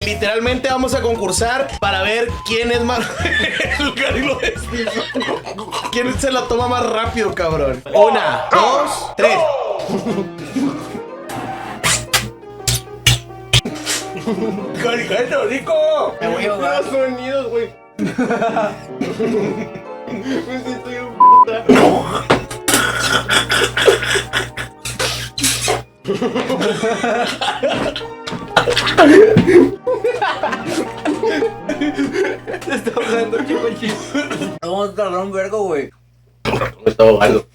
literalmente vamos a concursar para ver quién es más... El Gary lo es. ¿Quién se la toma más rápido, cabrón? 1, 2, 3. Gary, cállate, rico. Me voy a ahogar. Los sonidos, güey. Me siento bien puta. Se está ahogando, chico, chico. Vamos a tardar un vergo, güey. Me está ahogando.